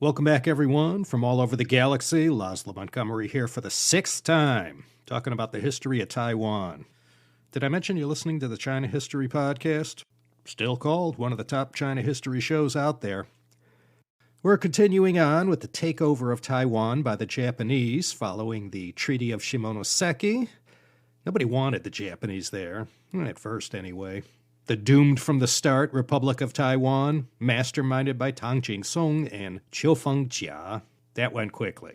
Welcome back, everyone, from all over the galaxy. Laszlo Montgomery here for the 6th time, talking about the history of Taiwan. Did I mention you're listening to the China History Podcast? Still called one of the top China history shows out there. We're continuing on with the takeover of Taiwan by the Japanese following the Treaty of Shimonoseki. Nobody wanted the Japanese there, at first anyway. The doomed-from-the-start Republic of Taiwan, masterminded by Tang Jing-sung and Chiu Feng-jia. That went quickly.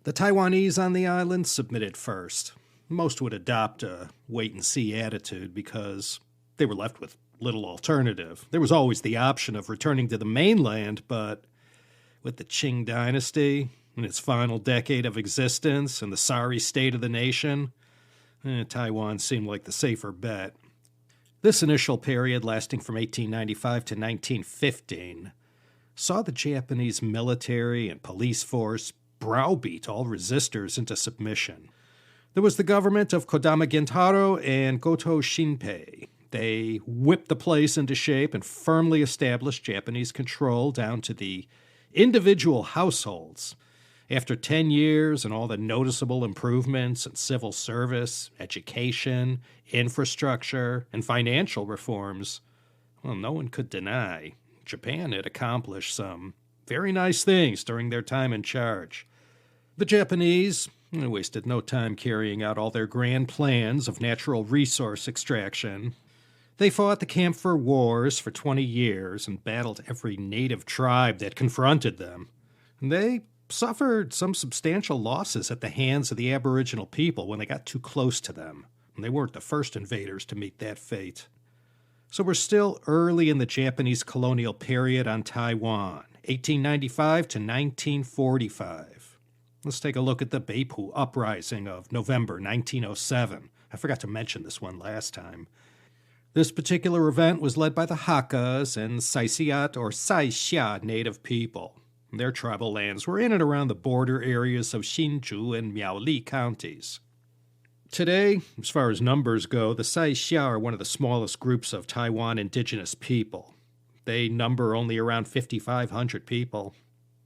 The Taiwanese on the island submitted first. Most would adopt a wait-and-see attitude because they were left with little alternative. There was always the option of returning to the mainland, but with the Qing dynasty in its final decade of existence and the sorry state of the nation, Taiwan seemed like the safer bet. This initial period, lasting from 1895 to 1915, saw the Japanese military and police force browbeat all resistors into submission. There was the government of Kodama Gintaro and Goto Shinpei. They whipped the place into shape and firmly established Japanese control down to the individual households. After 10 years and all the noticeable improvements in civil service, education, infrastructure, and financial reforms, no one could deny Japan had accomplished some very nice things during their time in charge. The Japanese wasted no time carrying out all their grand plans of natural resource extraction. They fought the Camphor Wars for 20 years and battled every native tribe that confronted them. They suffered some substantial losses at the hands of the Aboriginal people when they got too close to them, and they weren't the first invaders to meet that fate. So we're still early in the Japanese colonial period on Taiwan, 1895 to 1945. Let's take a look at the Beipu Uprising of November 1907. I forgot to mention this one last time. This particular event was led by the Hakkas and Saisiat or Saixia native people. Their tribal lands were in and around the border areas of Hsinchu and Miaoli counties. Today, as far as numbers go, the Saixia are one of the smallest groups of Taiwan indigenous people. They number only around 5,500 people.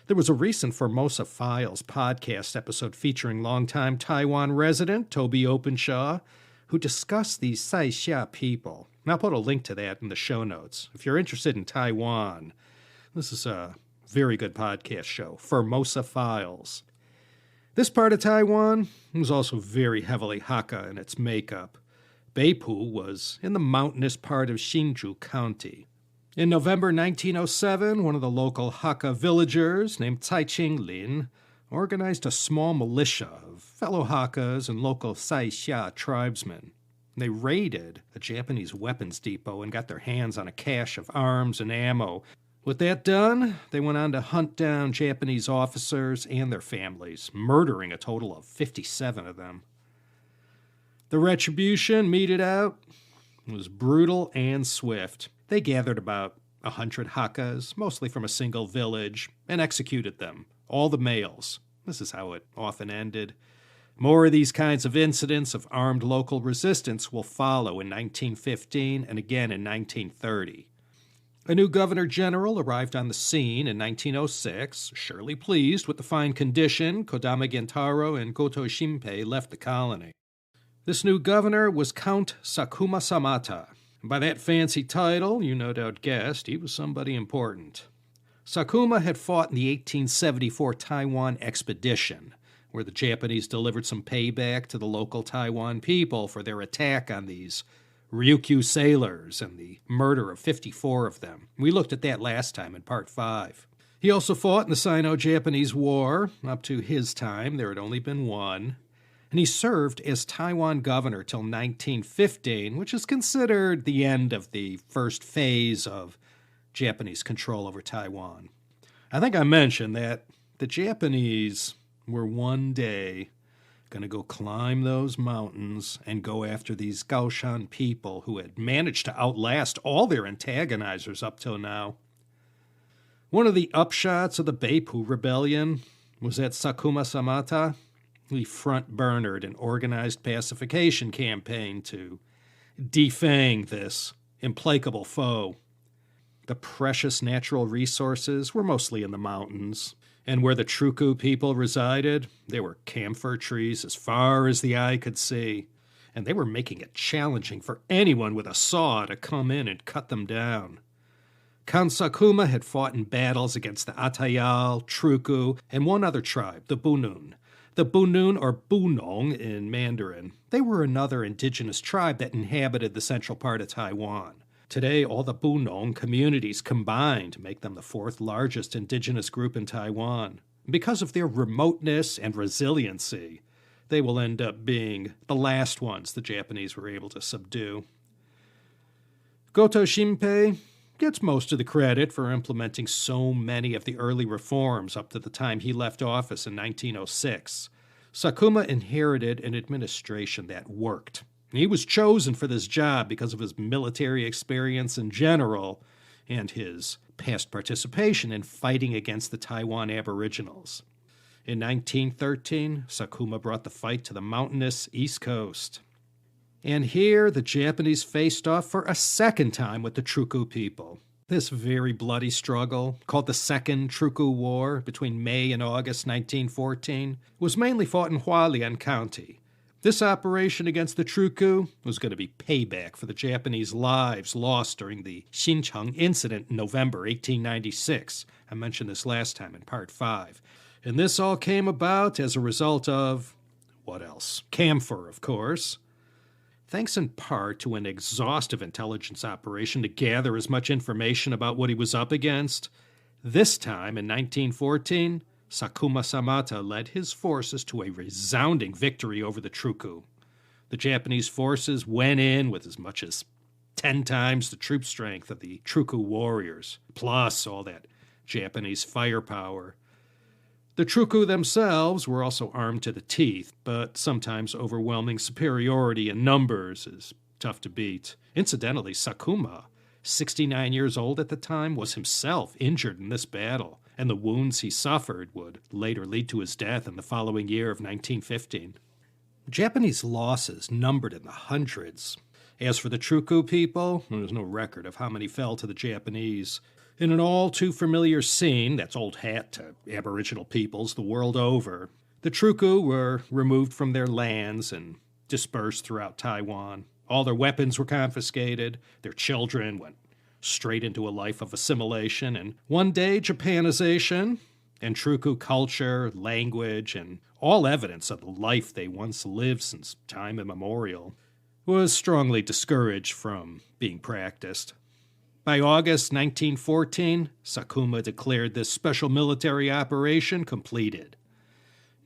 There was a recent Formosa Files podcast episode featuring longtime Taiwan resident Toby Openshaw, who discussed these Saixia people. And I'll put a link to that in the show notes. If you're interested in Taiwan, this is a very good podcast show, Formosa Files. This part of Taiwan was also very heavily Hakka in its makeup. Beipu was in the mountainous part of Hsinchu County. In November 1907, one of the local Hakka villagers named Tsai Ching-lin organized a small militia of fellow Hakkas and local Saixia tribesmen. They raided a Japanese weapons depot and got their hands on a cache of arms and ammo. With that done, they went on to hunt down Japanese officers and their families, murdering a total of 57 of them. The retribution meted out was brutal and swift. They gathered about 100 Hakkas, mostly from a single village, and executed them, all the males. This is how it often ended. More of these kinds of incidents of armed local resistance will follow in 1915 and again in 1930. A new governor-general arrived on the scene in 1906, surely pleased with the fine condition Kodama Gintaro and Goto Shinpei left the colony. This new governor was Count Sakuma Samata. By that fancy title, you no doubt guessed he was somebody important. Sakuma had fought in the 1874 Taiwan expedition, where the Japanese delivered some payback to the local Taiwan people for their attack on these Ryukyu sailors and the murder of 54 of them. We looked at that last time in Part 5. He also fought in the Sino-Japanese War. Up to his time, there had only been one. And he served as Taiwan governor till 1915, which is considered the end of the first phase of Japanese control over Taiwan. I think I mentioned that the Japanese were one day going to go climb those mountains and go after these Gaoshan people who had managed to outlast all their antagonizers up till now. One of the upshots of the Beipu Rebellion was that Sakuma Samata, he front-burnered an organized pacification campaign to defang this implacable foe. The precious natural resources were mostly in the mountains, And where the Truku people resided, there were camphor trees as far as the eye could see, and they were making it challenging for anyone with a saw to come in and cut them down. Count Sakuma had fought in battles against the Atayal, Truku, and one other tribe, the Bunun. The Bunun, or Bunong in Mandarin, they were another indigenous tribe that inhabited the central part of Taiwan. Today, all the Bunong communities combined make them the fourth largest indigenous group in Taiwan. Because of their remoteness and resiliency, they will end up being the last ones the Japanese were able to subdue. Goto Shinpei gets most of the credit for implementing so many of the early reforms up to the time he left office in 1906. Sakuma inherited an administration that worked. He was chosen for this job because of his military experience in general and his past participation in fighting against the Taiwan Aboriginals. In 1913, Sakuma brought the fight to the mountainous East Coast. And here, the Japanese faced off for a second time with the Truku people. This very bloody struggle, called the Second Truku War between May and August 1914, was mainly fought in Hualien County. This operation against the Truku was going to be payback for the Japanese lives lost during the Xiantang Incident in November 1896. I mentioned this last time in Part 5. And this all came about as a result of, what else? Camphor, of course. Thanks in part to an exhaustive intelligence operation to gather as much information about what he was up against, this time in 1914, Sakuma Samata led his forces to a resounding victory over the Truku. The Japanese forces went in with as much as 10 times the troop strength of the Truku warriors, plus all that Japanese firepower. The Truku themselves were also armed to the teeth, but sometimes overwhelming superiority in numbers is tough to beat. Incidentally, Sakuma, 69 years old at the time, was himself injured in this battle, and the wounds he suffered would later lead to his death in the following year of 1915. Japanese losses numbered in the hundreds. As for the Truku people, there's no record of how many fell to the Japanese. In an all-too-familiar scene that's old hat to Aboriginal peoples the world over, the Truku were removed from their lands and dispersed throughout Taiwan. All their weapons were confiscated, their children went straight into a life of assimilation, and one day Japanization and Truku culture, language, and all evidence of the life they once lived since time immemorial was strongly discouraged from being practiced. By August 1914, Sakuma declared this special military operation completed.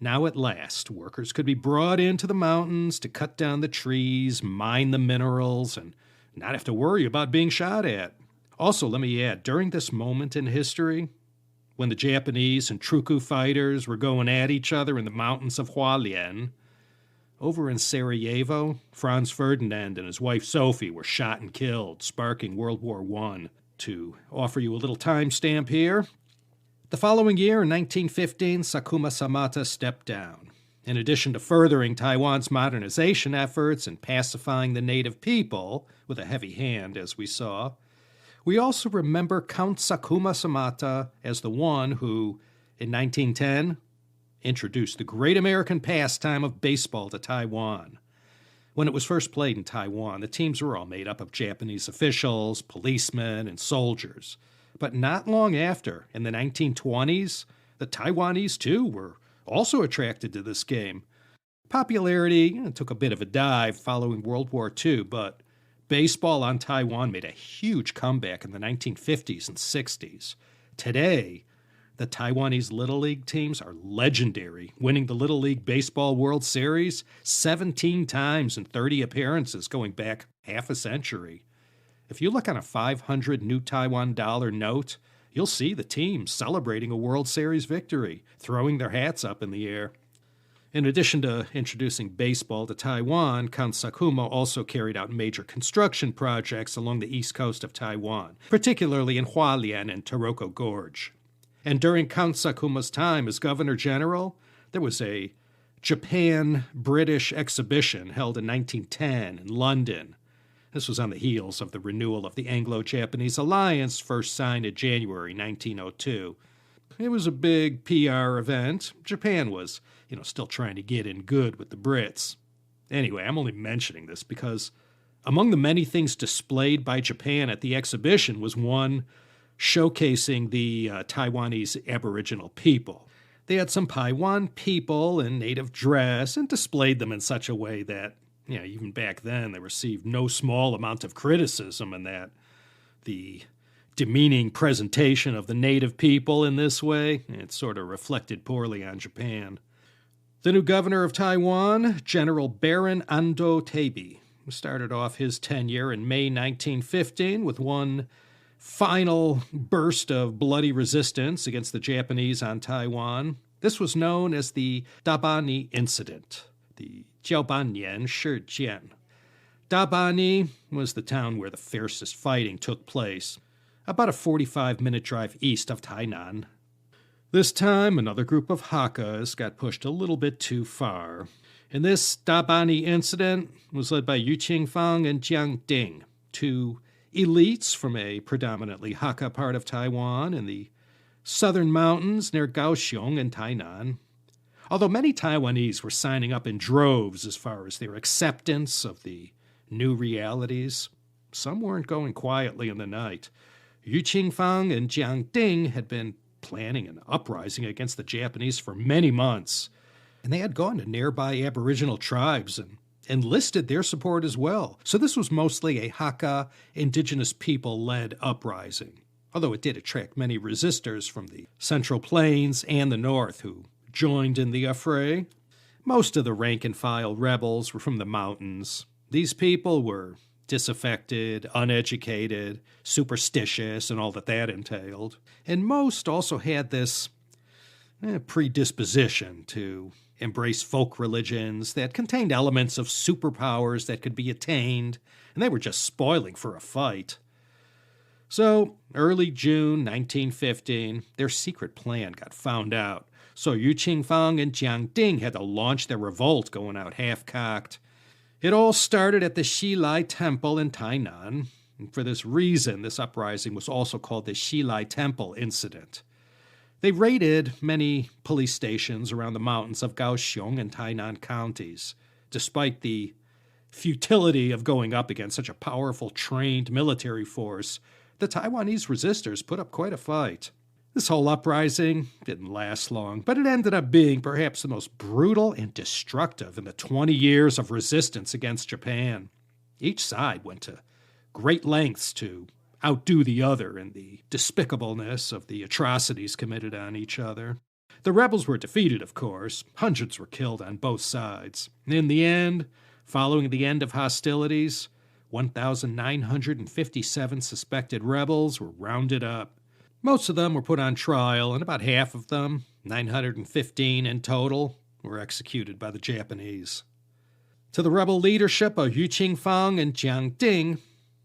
Now at last, workers could be brought into the mountains to cut down the trees, mine the minerals, and not have to worry about being shot at. Also, let me add, during this moment in history, when the Japanese and Truku fighters were going at each other in the mountains of Hualien, over in Sarajevo, Franz Ferdinand and his wife Sophie were shot and killed, sparking World War I. To offer you a little timestamp here, the following year, in 1915, Sakuma Samata stepped down. In addition to furthering Taiwan's modernization efforts and pacifying the native people, with a heavy hand, as we saw, we also remember Count Sakuma Samata as the one who, in 1910, introduced the great American pastime of baseball to Taiwan. When it was first played in Taiwan, the teams were all made up of Japanese officials, policemen, and soldiers. But not long after, in the 1920s, the Taiwanese, too, were also attracted to this game. Popularity took a bit of a dive following World War II, but baseball on Taiwan made a huge comeback in the 1950s and 60s. Today, the Taiwanese Little League teams are legendary, winning the Little League Baseball World Series 17 times in 30 appearances going back half a century. If you look on a 500 new Taiwan dollar note, you'll see the team celebrating a World Series victory, throwing their hats up in the air. In addition to introducing baseball to Taiwan, Count Sakuma also carried out major construction projects along the east coast of Taiwan, particularly in Hualien and Taroko Gorge. And during Count Sakuma's time as Governor General, there was a Japan-British exhibition held in 1910 in London. This was on the heels of the renewal of the Anglo-Japanese alliance first signed in January 1902. it was a big PR event. Japan was, still trying to get in good with the Brits. Anyway, I'm only mentioning this because among the many things displayed by Japan at the exhibition was one showcasing the Taiwanese Aboriginal people. They had some Paiwan people in native dress and displayed them in such a way that, even back then they received no small amount of criticism, and that the demeaning presentation of the native people in this way, it sort of reflected poorly on Japan. The new governor of Taiwan, General Baron Ando Tabi, started off his tenure in May 1915 with one final burst of bloody resistance against the Japanese on Taiwan. This was known as the Dabi Incident, the Jiaobannian Shijian. Dabani was the town where the fiercest fighting took place, about a 45-minute drive east of Tainan. This time, another group of Hakkas got pushed a little bit too far. And this Dabani incident was led by Yu Qingfang and Jiang Ding, two elites from a predominantly Hakka part of Taiwan in the southern mountains near Kaohsiung and Tainan. Although many Taiwanese were signing up in droves as far as their acceptance of the new realities, some weren't going quietly in the night. Yu Qingfang and Jiang Ding had been planning an uprising against the Japanese for many months, and they had gone to nearby Aboriginal tribes and enlisted their support as well. So this was mostly a Hakka, indigenous people-led uprising, although it did attract many resistors from the Central Plains and the North who joined in the affray. Most of the rank-and-file rebels were from the mountains. These people were disaffected, uneducated, superstitious, and all that entailed. And most also had this predisposition to embrace folk religions that contained elements of superpowers that could be attained, and they were just spoiling for a fight. So, early June 1915, their secret plan got found out. So Yu Qingfang and Jiang Ding had to launch their revolt, going out half-cocked. It all started at the Xilai Temple in Tainan, and for this reason, this uprising was also called the Xilai Temple Incident. They raided many police stations around the mountains of Kaohsiung and Tainan counties. Despite the futility of going up against such a powerful, trained military force, the Taiwanese resistors put up quite a fight. This whole uprising didn't last long, but it ended up being perhaps the most brutal and destructive in the 20 years of resistance against Japan. Each side went to great lengths to outdo the other in the despicableness of the atrocities committed on each other. The rebels were defeated, of course. Hundreds were killed on both sides. In the end, following the end of hostilities, 1,957 suspected rebels were rounded up. Most of them were put on trial, and about half of them, 915 in total, were executed by the Japanese. To the rebel leadership of Yu Qingfang and Jiang Ding,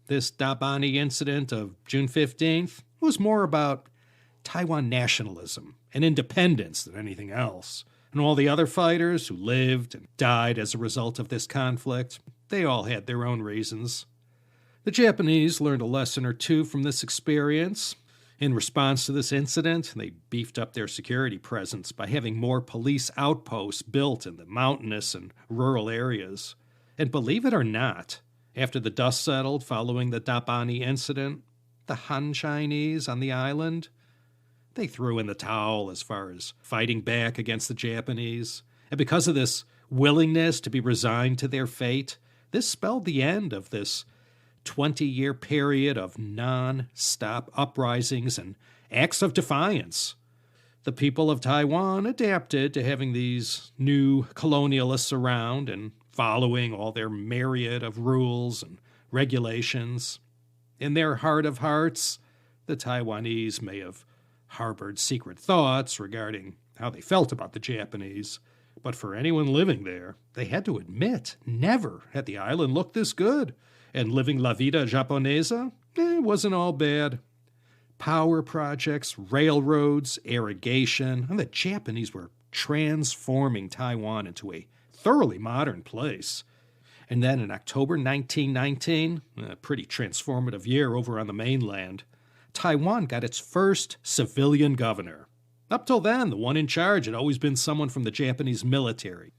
this Dabani incident of June 15th was more about Taiwan nationalism and independence than anything else. And all the other fighters who lived and died as a result of this conflict, they all had their own reasons. The Japanese learned a lesson or two from this experience. In response to this incident, they beefed up their security presence by having more police outposts built in the mountainous and rural areas. And believe it or not, after the dust settled following the Dabani incident, the Han Chinese on the island, they threw in the towel as far as fighting back against the Japanese. And because of this willingness to be resigned to their fate, this spelled the end of this 20-year period of non-stop uprisings and acts of defiance. The people of Taiwan adapted to having these new colonialists around and following all their myriad of rules and regulations. In their heart of hearts, the Taiwanese may have harbored secret thoughts regarding how they felt about the Japanese, but for anyone living there, they had to admit never had the island looked this good. And living la vida japonesa, wasn't all bad. Power projects, railroads, irrigation, and the Japanese were transforming Taiwan into a thoroughly modern place. And then in October 1919, a pretty transformative year over on the mainland, Taiwan got its first civilian governor. Up till then, the one in charge had always been someone from the Japanese military.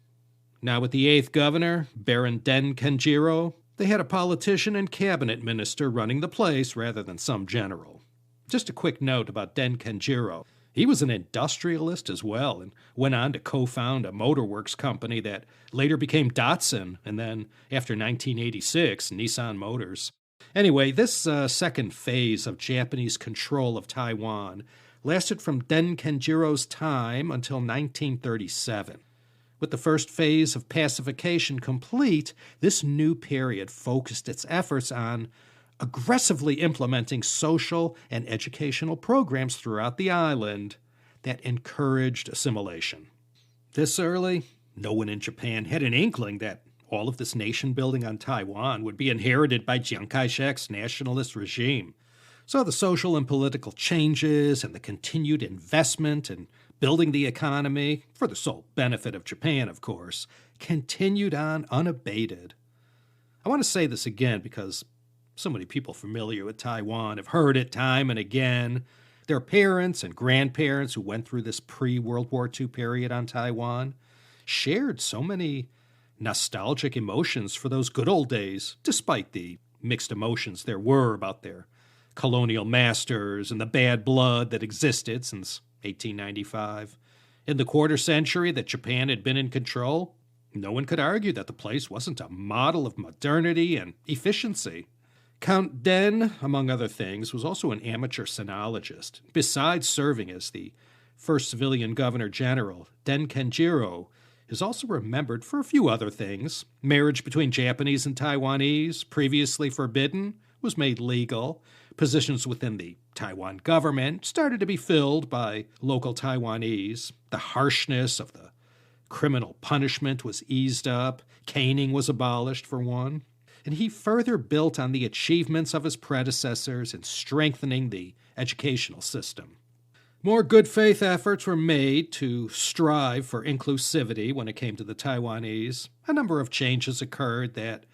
Now with the 8th governor, Baron Den Kenjiro, they had a politician and cabinet minister running the place rather than some general. Just a quick note about Den Kenjiro. He was an industrialist as well and went on to co-found a motorworks company that later became Datsun and then, after 1986, Nissan Motors. Anyway, this second phase of Japanese control of Taiwan lasted from Den Kenjiro's time until 1937. With the first phase of pacification complete, this new period focused its efforts on aggressively implementing social and educational programs throughout the island that encouraged assimilation. This early, no one in Japan had an inkling that all of this nation building on Taiwan would be inherited by Chiang Kai-shek's nationalist regime. So the social and political changes and the continued investment in building the economy, for the sole benefit of Japan, of course, continued on unabated. I want to say this again because so many people familiar with Taiwan have heard it time and again. Their parents and grandparents who went through this pre-World War II period on Taiwan shared so many nostalgic emotions for those good old days, despite the mixed emotions there were about their colonial masters and the bad blood that existed since 1895. In the quarter century that Japan had been in control, no one could argue that the place wasn't a model of modernity and efficiency. Count Den, among other things, was also an amateur sinologist. Besides serving as the first civilian governor-general, Den Kenjiro is also remembered for a few other things. Marriage between Japanese and Taiwanese, previously forbidden, was made legal. Positions within the Taiwan government started to be filled by local Taiwanese. The harshness of the criminal punishment was eased up. Caning was abolished, for one. And he further built on the achievements of his predecessors in strengthening the educational system. More good faith efforts were made to strive for inclusivity when it came to the Taiwanese. A number of changes occurred that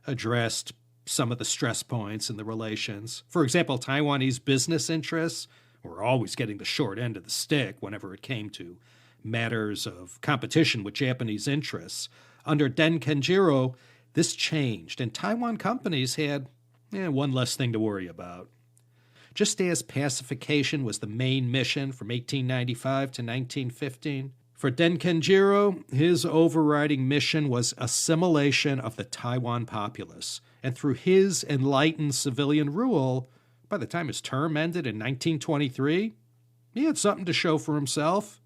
addressed some of the stress points in the relations. For example, Taiwanese business interests were always getting the short end of the stick whenever it came to matters of competition with Japanese interests. Under Den Kenjiro, this changed, and Taiwan companies had one less thing to worry about. Just as pacification was the main mission from 1895 to 1915, for Den Kenjiro, his overriding mission was assimilation of the Taiwan populace. And through his enlightened civilian rule, by the time his term ended in 1923, he had something to show for himself.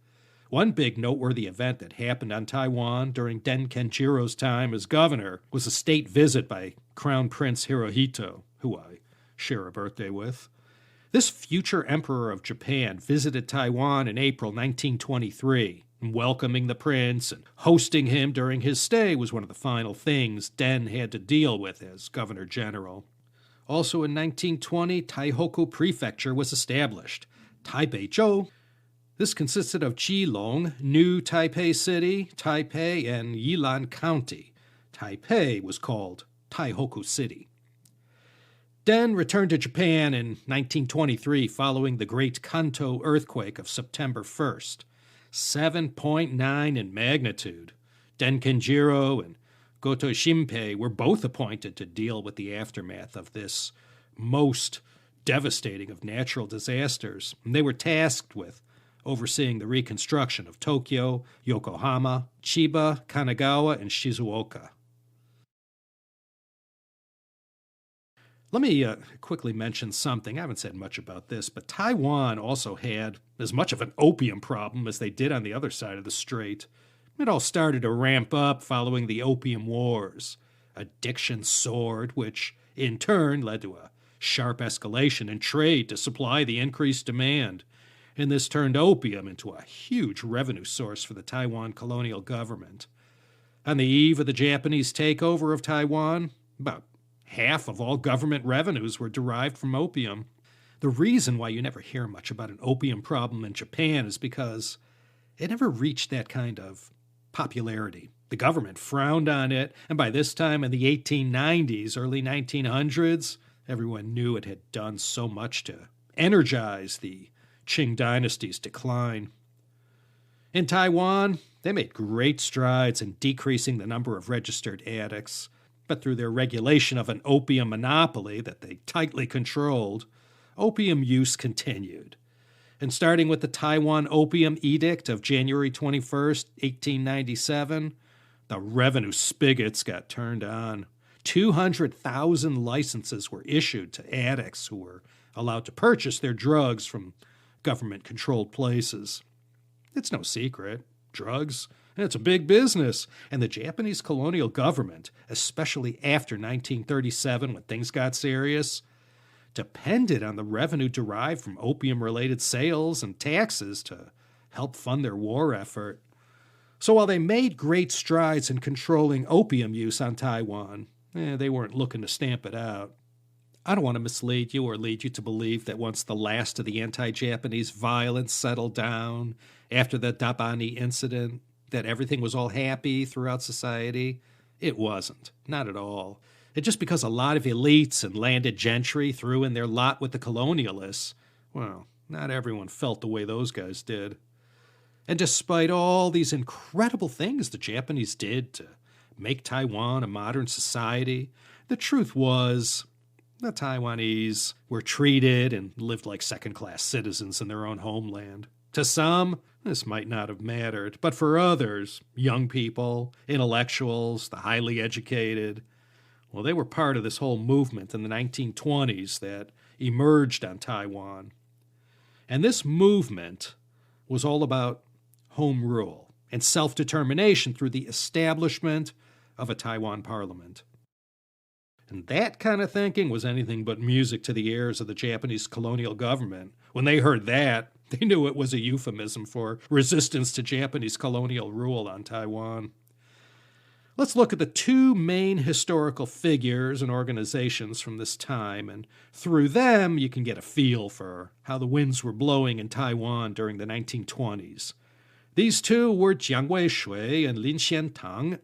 One big noteworthy event that happened on Taiwan during Den Kenjiro's time as governor was a state visit by Crown Prince Hirohito, who I share a birthday with. This future emperor of Japan visited Taiwan in April 1923, and welcoming the prince and hosting him during his stay was one of the final things Den had to deal with as governor general. Also in 1920, Taihoku Prefecture was established. Taipei-zhou. This consisted of Keelung, New Taipei City, Taipei, and Yilan County. Taipei was called Taihoku City. Den returned to Japan in 1923 following the Great Kanto earthquake of September 1st. 7.9 in magnitude. Den Kenjiro and Goto Shimpei were both appointed to deal with the aftermath of this most devastating of natural disasters. And they were tasked with overseeing the reconstruction of Tokyo, Yokohama, Chiba, Kanagawa, and Shizuoka. Let me quickly mention something. I haven't said much about this, but Taiwan also had as much of an opium problem as they did on the other side of the strait. It all started to ramp up following the Opium Wars. Addiction soared, which in turn led to a sharp escalation in trade to supply the increased demand. And this turned opium into a huge revenue source for the Taiwan colonial government. On the eve of the Japanese takeover of Taiwan, about half of all government revenues were derived from opium. The reason why you never hear much about an opium problem in Japan is because it never reached that kind of popularity. The government frowned on it, and by this time in the 1890s, early 1900s, everyone knew it had done so much to energize the Qing dynasty's decline. In Taiwan, they made great strides in decreasing the number of registered addicts, but through their regulation of an opium monopoly that they tightly controlled, opium use continued. And starting with the Taiwan Opium Edict of January 21st, 1897, the revenue spigots got turned on. 200,000 licenses were issued to addicts who were allowed to purchase their drugs from government-controlled places. It's no secret. Drugs, it's a big business. And the Japanese colonial government, especially after 1937 when things got serious, depended on the revenue derived from opium-related sales and taxes to help fund their war effort. So while they made great strides in controlling opium use on Taiwan, they weren't looking to stamp it out. I don't want to mislead you or lead you to believe that once the last of the anti-Japanese violence settled down after the Dabi Incident, that everything was all happy throughout society. It wasn't. Not at all. And just because a lot of elites and landed gentry threw in their lot with the colonialists, well, not everyone felt the way those guys did. And despite all these incredible things the Japanese did to make Taiwan a modern society, the truth was the Taiwanese were treated and lived like second-class citizens in their own homeland. To some, this might not have mattered, but for others, young people, intellectuals, the highly educated, well, they were part of this whole movement in the 1920s that emerged on Taiwan. And this movement was all about home rule and self-determination through the establishment of a Taiwan parliament. And that kind of thinking was anything but music to the ears of the Japanese colonial government. When they heard that, they knew it was a euphemism for resistance to Japanese colonial rule on Taiwan. Let's look at the two main historical figures and organizations from this time, and through them you can get a feel for how the winds were blowing in Taiwan during the 1920s. These two were Jiang Weishui and Xiantang.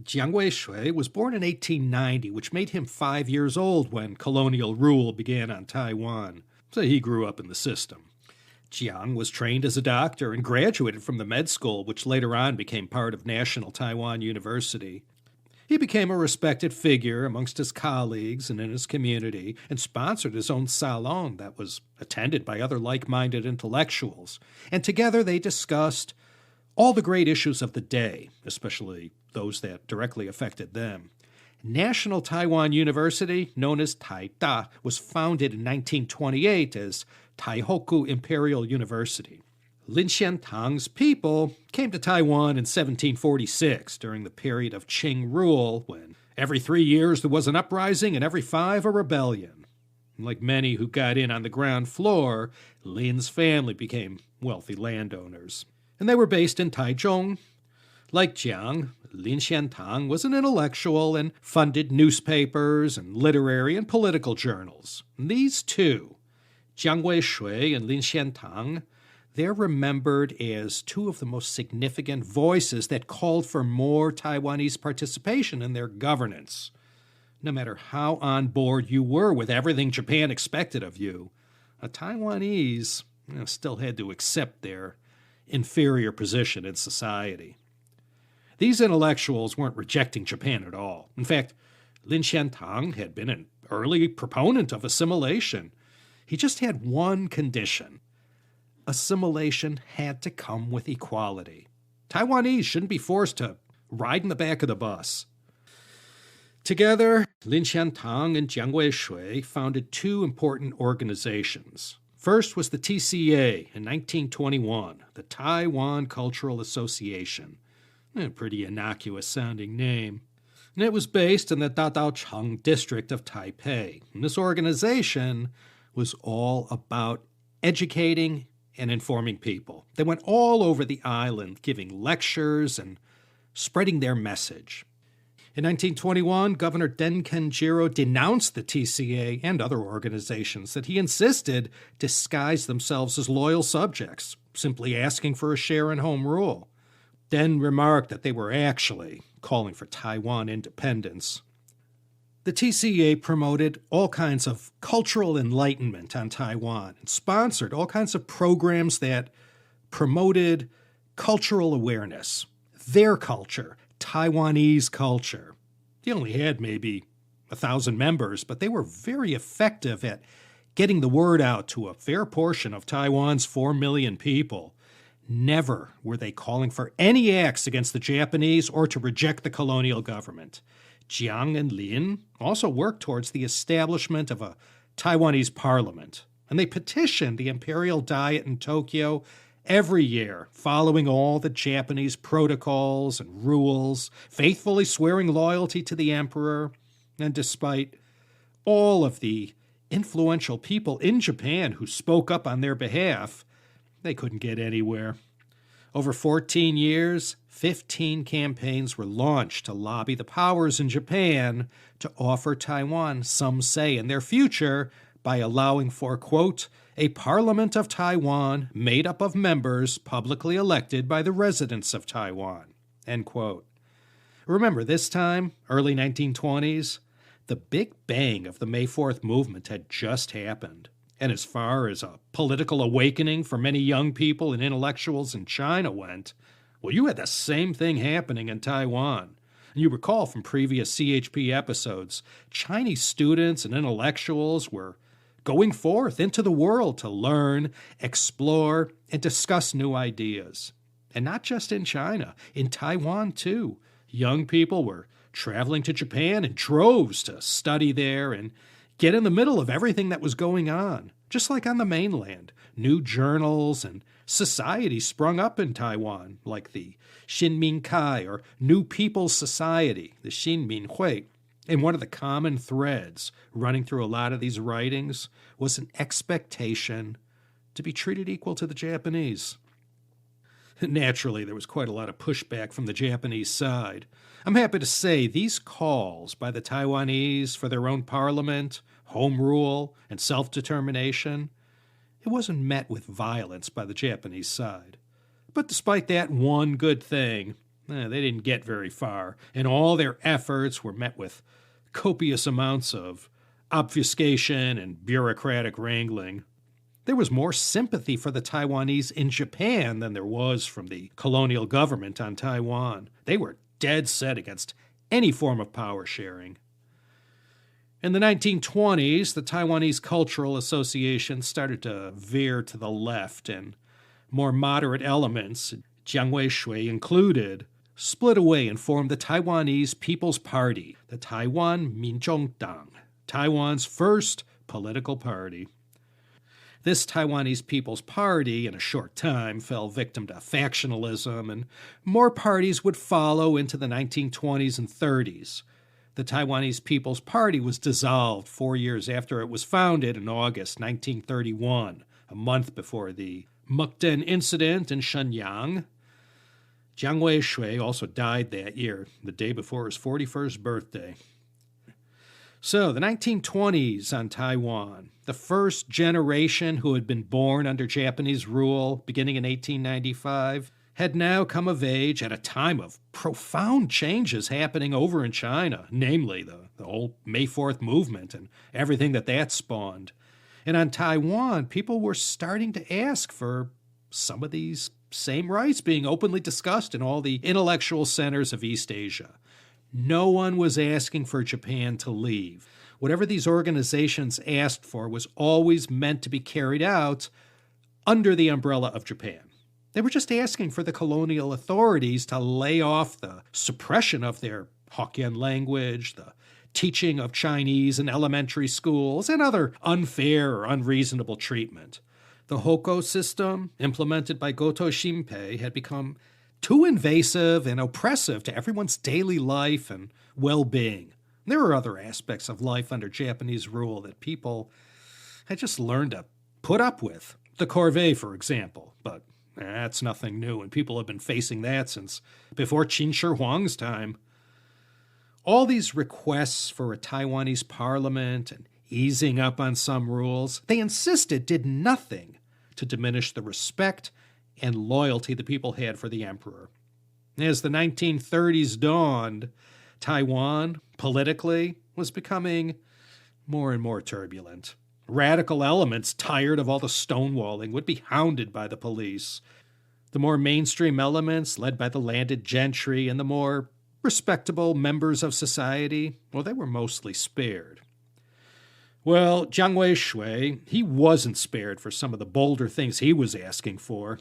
Jiang Weishui was born in 1890, which made him 5 years old when colonial rule began on Taiwan, so he grew up in the system. Jiang was trained as a doctor and graduated from the med school, which later on became part of National Taiwan University. He became a respected figure amongst his colleagues and in his community, and sponsored his own salon that was attended by other like-minded intellectuals. And together they discussed all the great issues of the day, especially those that directly affected them. National Taiwan University, known as Taida, was founded in 1928 as Taihoku Imperial University. Xiantang's people came to Taiwan in 1746 during the period of Qing rule, when every 3 years there was an uprising and every 5 a rebellion. Like many who got in on the ground floor, Lin's family became wealthy landowners. And they were based in Taichung. Like Jiang, Xiantang was an intellectual and funded newspapers and literary and political journals. And these two, Jiang Weishui and Xiantang, they're remembered as two of the most significant voices that called for more Taiwanese participation in their governance. No matter how on board you were with everything Japan expected of you, a Taiwanese still had to accept their inferior position in society. These intellectuals weren't rejecting Japan at all. In fact, Xiantang had been an early proponent of assimilation. He just had one condition. Assimilation had to come with equality. Taiwanese shouldn't be forced to ride in the back of the bus. Together, Xiantang and Jiang Weishui founded two important organizations. First was the TCA in 1921, the Taiwan Cultural Association. A pretty innocuous-sounding name. And it was based in the Dadaocheng district of Taipei. And this organization was all about educating and informing people. They went all over the island giving lectures and spreading their message. In 1921, Governor Den Kenjiro denounced the TCA and other organizations that he insisted disguised themselves as loyal subjects, simply asking for a share in home rule. Den remarked that they were actually calling for Taiwan independence. The TCA promoted all kinds of cultural enlightenment on Taiwan and sponsored all kinds of programs that promoted cultural awareness. Their culture, Taiwanese culture. They only had maybe 1,000 members, but they were very effective at getting the word out to a fair portion of Taiwan's 4 million people. Never were they calling for any acts against the Japanese or to reject the colonial government. Jiang and Lin also worked towards the establishment of a Taiwanese Parliament, and they petitioned the Imperial Diet in Tokyo every year, following all the Japanese protocols and rules, faithfully swearing loyalty to the emperor, and despite all of the influential people in Japan who spoke up on their behalf, they couldn't get anywhere. Over 14 years, 15 campaigns were launched to lobby the powers in Japan to offer Taiwan some say in their future by allowing for, quote, a Parliament of Taiwan made up of members publicly elected by the residents of Taiwan, end quote. Remember, this time, early 1920s, the Big Bang of the May 4th movement had just happened. And as far as a political awakening for many young people and intellectuals in China went, well, you had the same thing happening in Taiwan. And you recall from previous CHP episodes, Chinese students and intellectuals were going forth into the world to learn, explore, and discuss new ideas. And not just in China, in Taiwan too. Young people were traveling to Japan in droves to study there and get in the middle of everything that was going on. Just like on the mainland, new journals and societies sprung up in Taiwan, like the Xinminkai or New People's Society, the Xinminhui. And one of the common threads running through a lot of these writings was an expectation to be treated equal to the Japanese. Naturally, there was quite a lot of pushback from the Japanese side. I'm happy to say these calls by the Taiwanese for their own parliament, home rule, and self-determination, it wasn't met with violence by the Japanese side. But despite that one good thing, they didn't get very far, and all their efforts were met with copious amounts of obfuscation and bureaucratic wrangling. There was more sympathy for the Taiwanese in Japan than there was from the colonial government on Taiwan. They were dead set against any form of power sharing. In the 1920s, the Taiwanese Cultural Association started to veer to the left, and more moderate elements, Jiang Weishui included, split away and formed the Taiwanese People's Party, the Taiwan Minzhongdang, Taiwan's first political party. This Taiwanese People's Party, in a short time, fell victim to factionalism, and more parties would follow into the 1920s and 30s. The Taiwanese People's Party was dissolved 4 years after it was founded in August 1931, a month before the Musha Incident in Xiantang. Jiang Weishui also died that year, the day before his 41st birthday. So, the 1920s on Taiwan, the first generation who had been born under Japanese rule beginning in 1895, had now come of age at a time of profound changes happening over in China, namely the whole May 4th movement and everything that spawned. And on Taiwan, people were starting to ask for some of these same rights being openly discussed in all the intellectual centers of East Asia. No one was asking for Japan to leave. Whatever these organizations asked for was always meant to be carried out under the umbrella of Japan. They were just asking for the colonial authorities to lay off the suppression of their Hokkien language, the teaching of Chinese in elementary schools, and other unfair or unreasonable treatment. The Hoko system, implemented by Goto Shinpei, had become too invasive and oppressive to everyone's daily life and well-being. There were other aspects of life under Japanese rule that people had just learned to put up with. The corvée, for example, but that's nothing new, and people have been facing that since before Qin Shi Huang's time. All these requests for a Taiwanese parliament and easing up on some rules, they insisted did nothing to diminish the respect and loyalty the people had for the emperor. As the 1930s dawned, Taiwan, politically, was becoming more and more turbulent. Radical elements, tired of all the stonewalling, would be hounded by the police. The more mainstream elements, led by the landed gentry and the more respectable members of society, well, they were mostly spared. Well, Jiang Weishui, he wasn't spared for some of the bolder things he was asking for.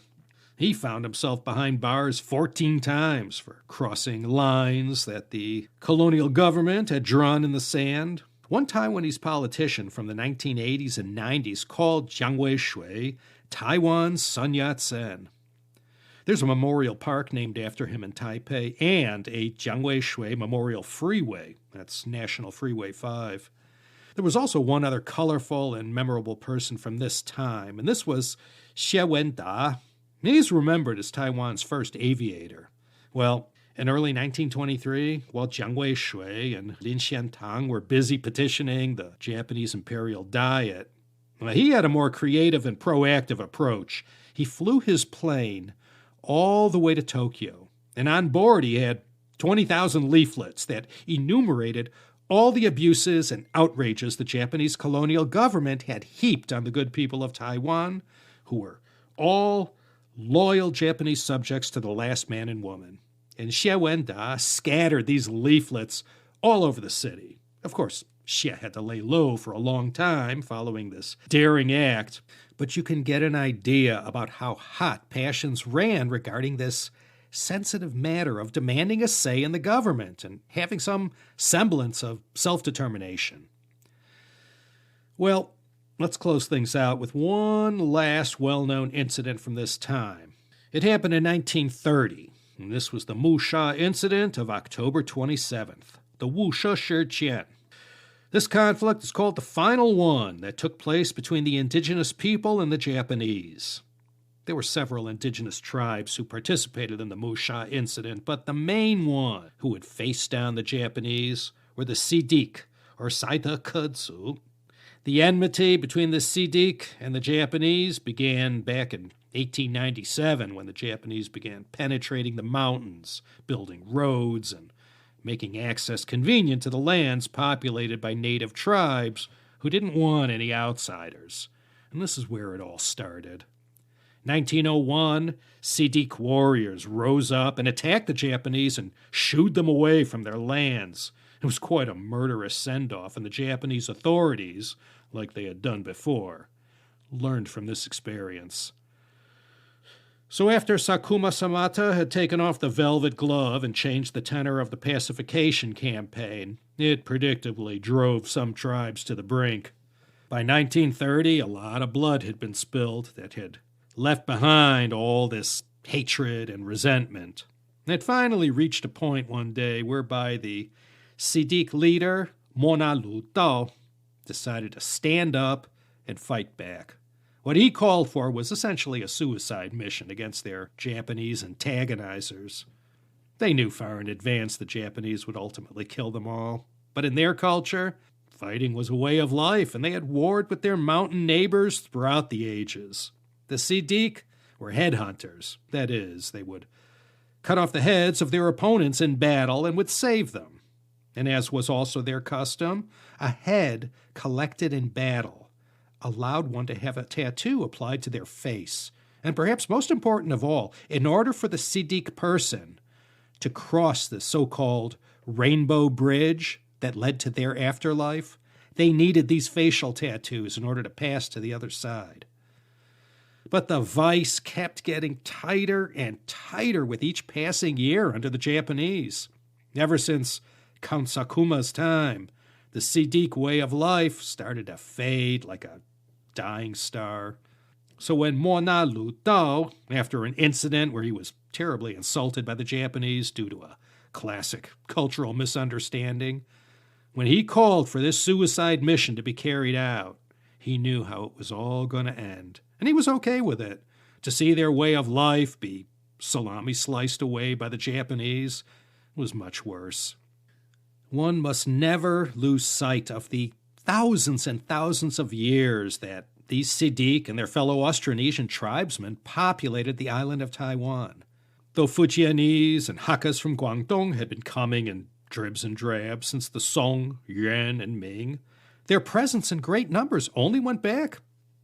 He found himself behind bars 14 times for crossing lines that the colonial government had drawn in the sand. One Taiwanese politician from the 1980s and 90s called Jiang Weishui Taiwan's Sun Yat-sen. There's a memorial park named after him in Taipei and a Jiang Weishui Memorial Freeway. That's National Freeway 5. There was also one other colorful and memorable person from this time, and this was Xie Wenda. He's remembered as Taiwan's first aviator. Well, in early 1923, while Jiang Weishui and Lin Xiantang were busy petitioning the Japanese imperial diet, he had a more creative and proactive approach. He flew his plane all the way to Tokyo, and on board he had 20,000 leaflets that enumerated all the abuses and outrages the Japanese colonial government had heaped on the good people of Taiwan, who were all loyal Japanese subjects to the last man and woman. And Xie Wenda scattered these leaflets all over the city. Of course, Xie had to lay low for a long time following this daring act, but you can get an idea about how hot passions ran regarding this sensitive matter of demanding a say in the government and having some semblance of self-determination. Well, let's close things out with one last well-known incident from this time. It happened in 1930, and this was the Musha Incident of October 27th, the Wusha Shijian. This conflict is called the final one that took place between the indigenous people and the Japanese. There were several indigenous tribes who participated in the Musha Incident, but the main one who would face down the Japanese were the Sidik, or Saita Kudzu. The enmity between the Sidik and the Japanese began back in 1897 when the Japanese began penetrating the mountains, building roads, and making access convenient to the lands populated by native tribes who didn't want any outsiders. And this is where it all started. 1901, Sidik warriors rose up and attacked the Japanese and shooed them away from their lands. It was quite a murderous send-off, and the Japanese authorities, like they had done before, learned from this experience. So after Sakuma Samata had taken off the velvet glove and changed the tenor of the pacification campaign, it predictably drove some tribes to the brink. By 1930, a lot of blood had been spilled that had left behind all this hatred and resentment. It finally reached a point one day whereby the Sidik leader, Mona Lu Dao, decided to stand up and fight back. What he called for was essentially a suicide mission against their Japanese antagonizers. They knew far in advance the Japanese would ultimately kill them all. But in their culture, fighting was a way of life, and they had warred with their mountain neighbors throughout the ages. The Sidik were headhunters. That is, they would cut off the heads of their opponents in battle and would save them. And as was also their custom, a head collected in battle allowed one to have a tattoo applied to their face. And perhaps most important of all, in order for the Sidik person to cross the so-called rainbow bridge that led to their afterlife, they needed these facial tattoos in order to pass to the other side. But the vice kept getting tighter and tighter with each passing year under the Japanese. Ever since Count Sakuma's time, the Sidik way of life started to fade like a dying star. So when Mona Lu Dao, after an incident where he was terribly insulted by the Japanese due to a classic cultural misunderstanding, when he called for this suicide mission to be carried out, he knew how it was all going to end. And he was okay with it. To see their way of life be salami sliced away by the Japanese was much worse. One must never lose sight of the thousands and thousands of years that these Sidik and their fellow Austronesian tribesmen populated the island of Taiwan. Though Fujianese and Hakkas from Guangdong had been coming in dribs and drabs since the Song, Yuan, and Ming, their presence in great numbers only went back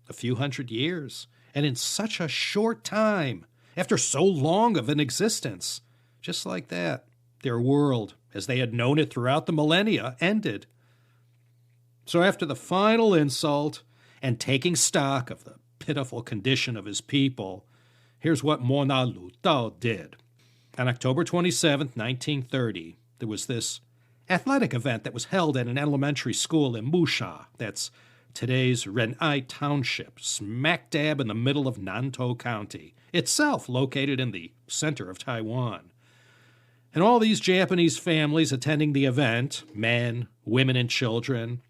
a few hundred years, and in such a short time, after so long of an existence. Just like that, their world, as they had known it throughout the millennia, ended. So after the final insult and taking stock of the pitiful condition of his people, here's what Mona Lu Dao did. On October 27, 1930, there was this athletic event that was held at an elementary school in Musha, that's today's Ren'ai Township, smack dab in the middle of Nantou County, itself located in the center of Taiwan. And all these Japanese families attending the event, men, women, and children,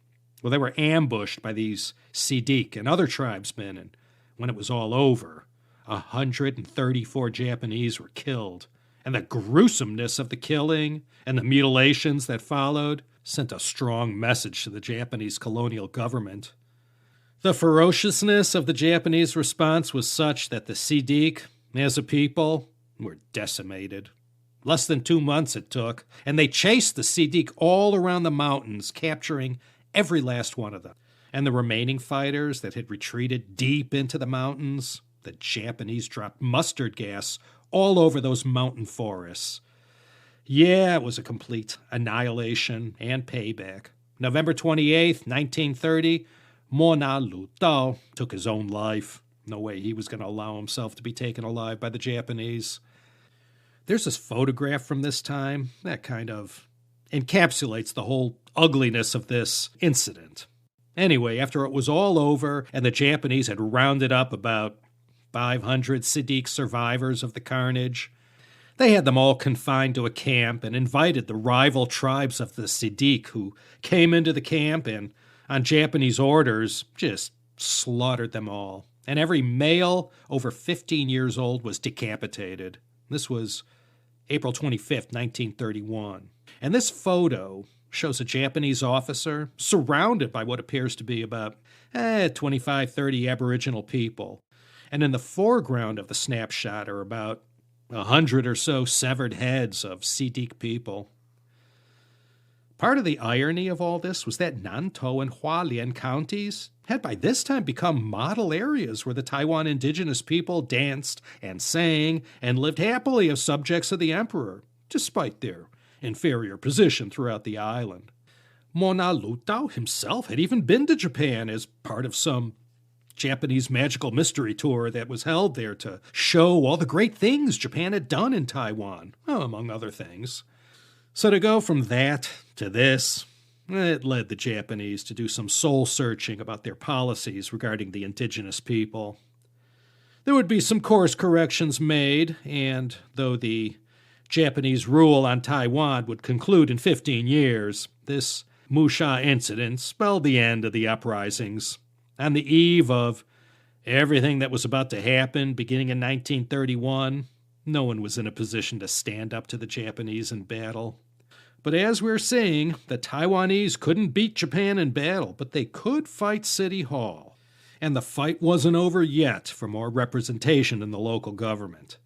well, they were ambushed by these Siddiq and other tribesmen, and when it was all over, 134 Japanese were killed. And the gruesomeness of the killing and the mutilations that followed sent a strong message to the Japanese colonial government. The ferociousness of the Japanese response was such that the Siddiq, as a people, were decimated. Less than 2 months it took, and they chased the Siddiq all around the mountains, capturing every last one of them. And the remaining fighters that had retreated deep into the mountains, the Japanese dropped mustard gas all over those mountain forests. Yeah, it was a complete annihilation and payback. November 28th, 1930, Mona Lu Dao took his own life. No way he was going to allow himself to be taken alive by the Japanese. There's this photograph from this time that kind of encapsulates the whole ugliness of this incident. Anyway, after it was all over and the Japanese had rounded up about 500 Siddiq survivors of the carnage, they had them all confined to a camp and invited the rival tribes of the Siddiq who came into the camp and, on Japanese orders, just slaughtered them all. And every male over 15 years old was decapitated. This was April 25th, 1931. And this photo shows a Japanese officer surrounded by what appears to be about 25, 30 Aboriginal people. And in the foreground of the snapshot are about 100 or so severed heads of Siddiq people. Part of the irony of all this was that Nantou and Hualien counties had by this time become model areas where the Taiwan indigenous people danced and sang and lived happily as subjects of the emperor, despite their inferior position throughout the island. Mona Lu Dao himself had even been to Japan as part of some Japanese magical mystery tour that was held there to show all the great things Japan had done in Taiwan, among other things. So to go from that to this, it led the Japanese to do some soul-searching about their policies regarding the indigenous people. There would be some course corrections made, and though the Japanese rule on Taiwan would conclude in 15 years, this Musha Incident spelled the end of the uprisings. On the eve of everything that was about to happen, beginning in 1931, no one was in a position to stand up to the Japanese in battle. But as we're seeing, the Taiwanese couldn't beat Japan in battle, but they could fight City Hall. And the fight wasn't over yet for more representation in the local government.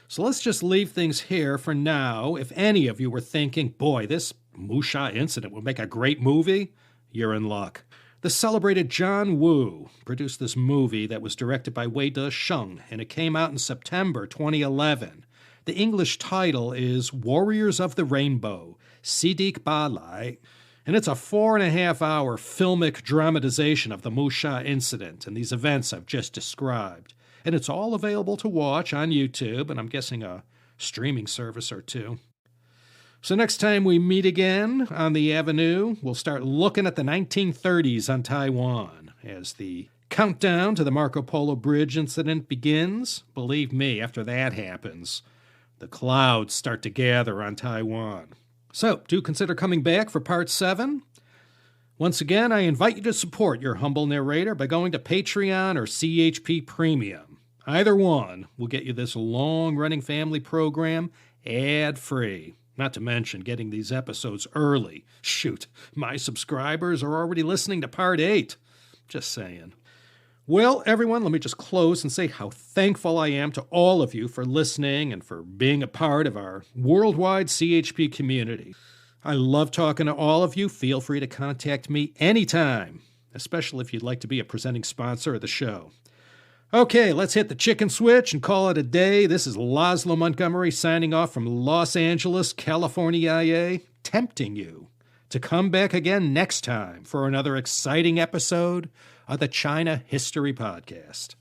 So let's just leave things here for now. If any of you were thinking, boy, this Musha Incident would make a great movie, you're in luck. The celebrated John Woo produced this movie that was directed by Wei De-sheng, and it came out in September 2011. The English title is Warriors of the Rainbow, Siddiq Balai, and it's a 4.5-hour filmic dramatization of the Musha Incident and these events I've just described. And it's all available to watch on YouTube, and I'm guessing a streaming service or two. So next time we meet again on the Avenue, we'll start looking at the 1930s on Taiwan as the countdown to the Marco Polo Bridge incident begins. Believe me, after that happens, the clouds start to gather on Taiwan. So do consider coming back for Part 7. Once again, I invite you to support your humble narrator by going to Patreon or CHP Premium. Either one will get you this long-running family program ad-free. Not to mention getting these episodes early. Shoot, my subscribers are already listening to Part 8. Just saying. Well, everyone, let me just close and say how thankful I am to all of you for listening and for being a part of our worldwide CHP community. I love talking to all of you. Feel free to contact me anytime, especially if you'd like to be a presenting sponsor of the show. Okay, let's hit the chicken switch and call it a day. This is Laszlo Montgomery signing off from Los Angeles, California, tempting you to come back again next time for another exciting episode of the China History Podcast.